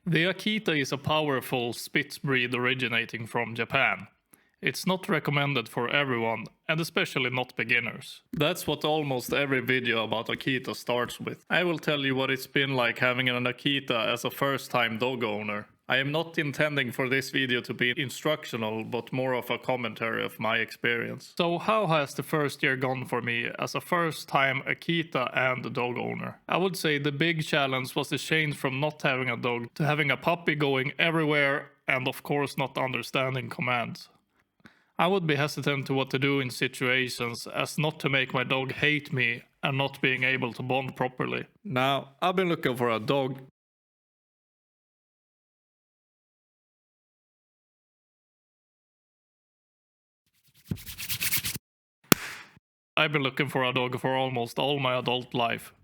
The Akita is a powerful Spitz breed originating from Japan. It's not recommended for everyone, and especially not beginners. That's what almost every video about Akita starts with. I will tell you what it's been like having an Akita as a first-time dog owner. I am not intending for this video to be instructional, but more of a commentary of my experience. So how has the first year gone for me as a first-time Akita and dog owner? I would say the big challenge was the change from not having a dog to having a puppy going everywhere and of course not understanding commands. I would be hesitant to what to do in situations as not to make my dog hate me and not being able to bond properly. Now, I've been looking for a dog. I've been looking for a dog for almost all my adult life.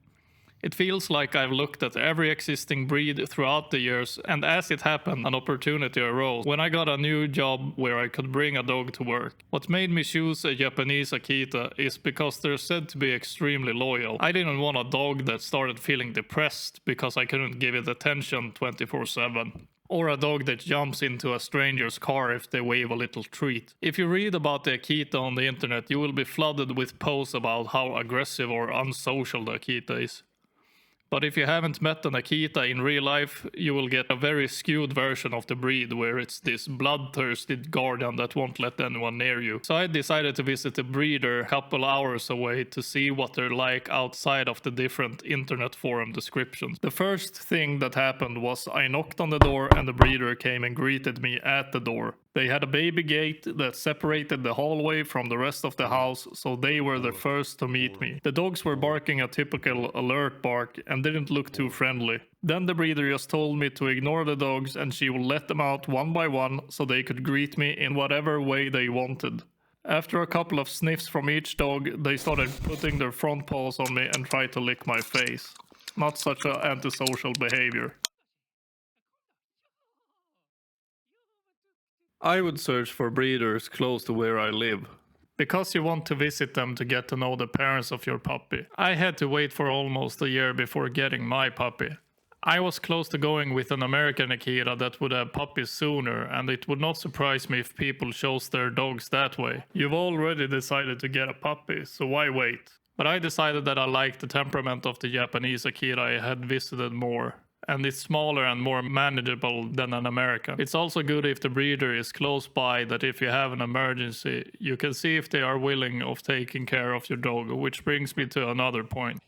It feels like I've looked at every existing breed throughout the years, and as it happened, an opportunity arose when I got a new job where I could bring a dog to work. What made me choose a Japanese Akita is because they're said to be extremely loyal. I didn't want a dog that started feeling depressed because I couldn't give it attention 24/7. Or a dog that jumps into a stranger's car if they wave a little treat. If you read about the Akita on the internet, you will be flooded with posts about how aggressive or unsocial the Akita is. But if you haven't met an Akita in real life, you will get a very skewed version of the breed where it's this bloodthirsty guardian that won't let anyone near you. So I decided to visit the breeder a couple hours away to see what they're like outside of the different internet forum descriptions. The first thing that happened was I knocked on the door and the breeder came and greeted me at the door. They had a baby gate that separated the hallway from the rest of the house, so they were the first to meet me. The dogs were barking a typical alert bark and didn't look too friendly. Then the breeder just told me to ignore the dogs and she would let them out one by one so they could greet me in whatever way they wanted. After a couple of sniffs from each dog, they started putting their front paws on me and tried to lick my face. Not such an antisocial behavior. I would search for breeders close to where I live, because you want to visit them to get to know the parents of your puppy. I had to wait for almost a year before getting my puppy. I was close to going with an American Akita that would have puppies sooner, and it would not surprise me if people chose their dogs that way. You've already decided to get a puppy, so why wait? But I decided that I liked the temperament of the Japanese Akita I had visited more. And it's smaller and more manageable than an American. It's also good if the breeder is close by, that if you have an emergency, you can see if they are willing of taking care of your dog, which brings me to another point.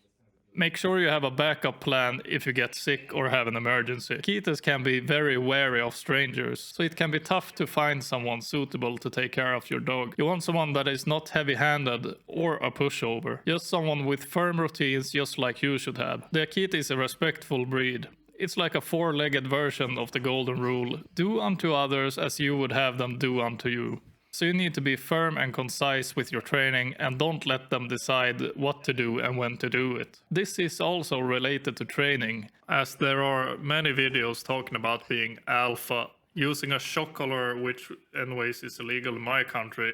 Make sure you have a backup plan if you get sick or have an emergency. Akitas can be very wary of strangers, so it can be tough to find someone suitable to take care of your dog. You want someone that is not heavy-handed or a pushover. Just someone with firm routines just like you should have. The Akita is a respectful breed. It's like a four-legged version of the golden rule. Do unto others as you would have them do unto you. So you need to be firm and concise with your training and don't let them decide what to do and when to do it. This is also related to training, as there are many videos talking about being alpha, using a shock collar, which anyways is illegal in my country,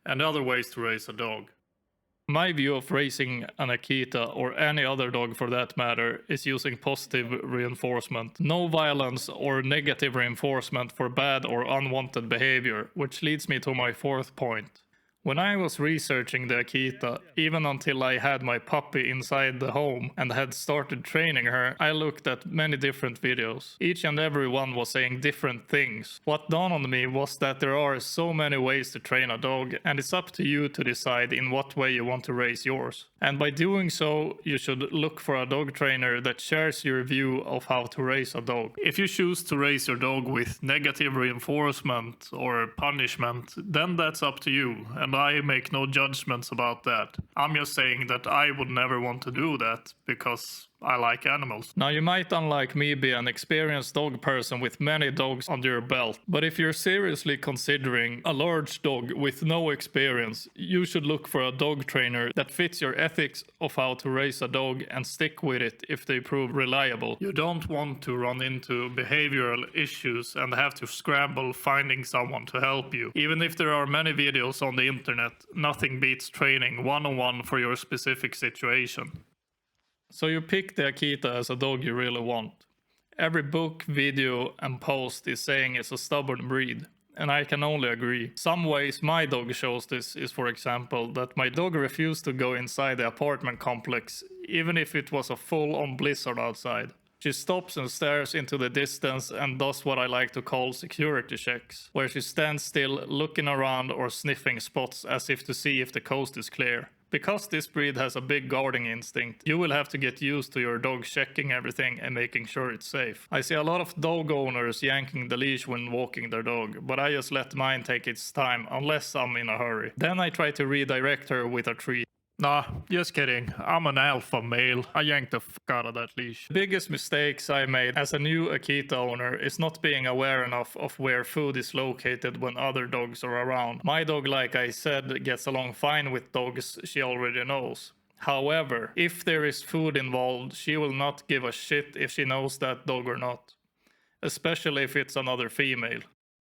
and other ways to raise a dog. My view of raising an Akita, or any other dog for that matter, is using positive reinforcement. No violence or negative reinforcement for bad or unwanted behavior, which leads me to my fourth point. When I was researching the Akita, even until I had my puppy inside the home and had started training her, I looked at many different videos. Each and every one was saying different things. What dawned on me was that there are so many ways to train a dog, and it's up to you to decide in what way you want to raise yours. And by doing so, you should look for a dog trainer that shares your view of how to raise a dog. If you choose to raise your dog with negative reinforcement or punishment, then that's up to you, and I make no judgments about that. I'm just saying that I would never want to do that because I like animals. Now you might, unlike me, be an experienced dog person with many dogs under your belt, but if you're seriously considering a large dog with no experience, you should look for a dog trainer that fits your ethics of how to raise a dog and stick with it if they prove reliable. You don't want to run into behavioral issues and have to scramble finding someone to help you. Even if there are many videos on the internet, nothing beats training one-on-one for your specific situation. So you pick the Akita as a dog you really want. Every book, video, and post is saying it's a stubborn breed. And I can only agree. Some ways my dog shows this is, for example, that my dog refused to go inside the apartment complex, even if it was a full-on blizzard outside. She stops and stares into the distance and does what I like to call security checks, where she stands still, looking around or sniffing spots as if to see if the coast is clear. Because this breed has a big guarding instinct, you will have to get used to your dog checking everything and making sure it's safe. I see a lot of dog owners yanking the leash when walking their dog, but I just let mine take its time unless I'm in a hurry. Then I try to redirect her with a treat. Nah, just kidding. I'm an alpha male. I yanked the fuck out of that leash. The biggest mistakes I made as a new Akita owner is not being aware enough of where food is located when other dogs are around. My dog, like I said, gets along fine with dogs she already knows. However, if there is food involved, she will not give a shit if she knows that dog or not. Especially if it's another female.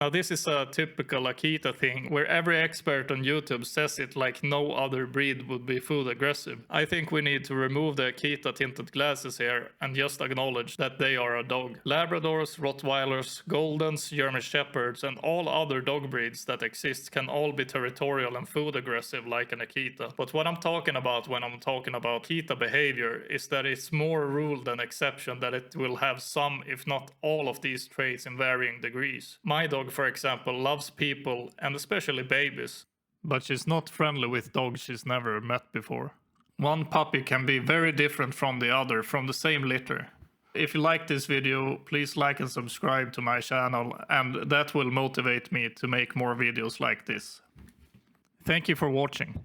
Now this is a typical Akita thing, where every expert on YouTube says it like no other breed would be food aggressive. I think we need to remove the Akita tinted glasses here and just acknowledge that they are a dog. Labradors, Rottweilers, Goldens, German Shepherds and all other dog breeds that exist can all be territorial and food aggressive like an Akita. But what I'm talking about when I'm talking about Akita behavior is that it's more rule than exception that it will have some, if not all of these traits in varying degrees. My dog, for example, loves people and especially babies, but she's not friendly with dogs she's never met before. One puppy can be very different from the other from the same litter. If you like this video, please like and subscribe to my channel, and that will motivate me to make more videos like this. Thank you for watching.